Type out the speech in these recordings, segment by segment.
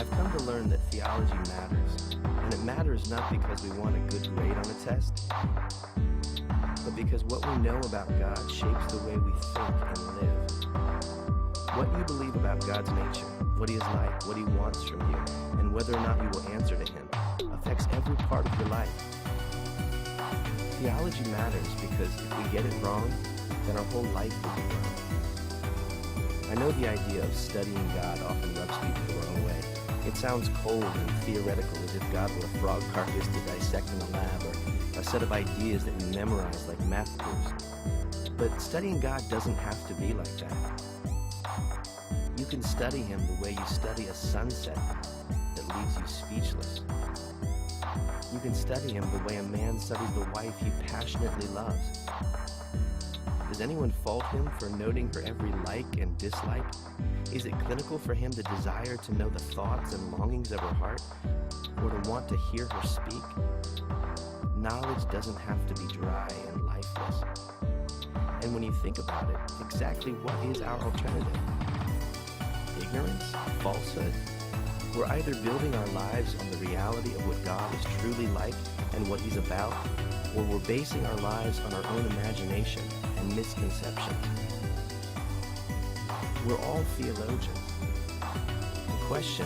I've come to learn that theology matters, and it matters not because we want a good grade on a test, but because what we know about God shapes the way we think and live. What you believe about God's nature, what He is like, what He wants from you, and whether or not you will answer to Him affects every part of your life. Theology matters because if we get it wrong, then our whole life will be wrong. I know the idea of studying God often rubs people the wrong way. It sounds cold and theoretical, as if God were a frog carcass to dissect in a lab, or a set of ideas that we memorize like math proofs. But studying God doesn't have to be like that. You can study Him the way you study a sunset that leaves you speechless. You can study Him the way a man studies the wife he passionately loves. Does anyone fault Him for noting her every like and dislike? Is it clinical for Him to desire to know the thoughts and longings of her heart, or to want to hear her speak? Knowledge doesn't have to be dry and lifeless. And when you think about it, exactly what is our alternative? Ignorance? Falsehood? We're either building our lives on the reality of what God is truly like and what He's about, or we're basing our lives on our own imagination and misconceptions. We're all theologians. The question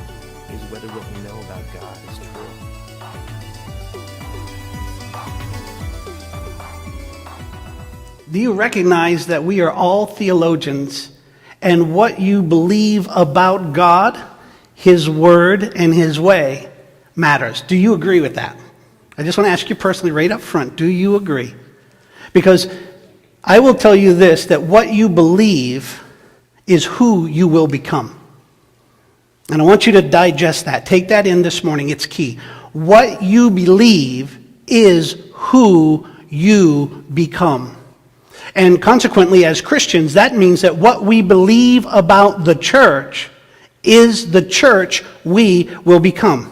is whether what we know about God is true. Do you recognize that we are all theologians, and what you believe about God, His Word, and His way matters? Do you agree with that? I just want to ask you personally right up front, do you agree? Because I will tell you this, that what you believe is who you will become. And I want you to digest that. Take that in this morning. It's key. What you believe is who you become. And consequently, as Christians, that means that what we believe about the church is the church we will become.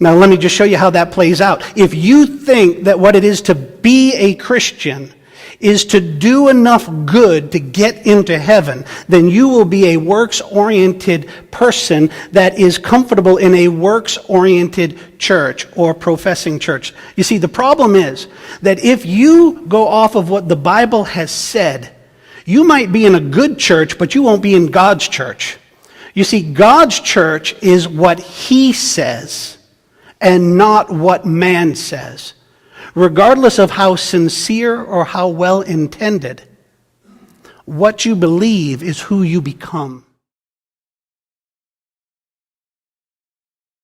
Now, let me just show you how that plays out. If you think that what it is to be a Christian is to do enough good to get into heaven, then you will be a works-oriented person that is comfortable in a works-oriented church or professing church. You see, the problem is that if you go off of what the Bible has said, you might be in a good church, but you won't be in God's church. You see, God's church is what He says and not what man says. Regardless of how sincere or how well intended, what you believe is who you become.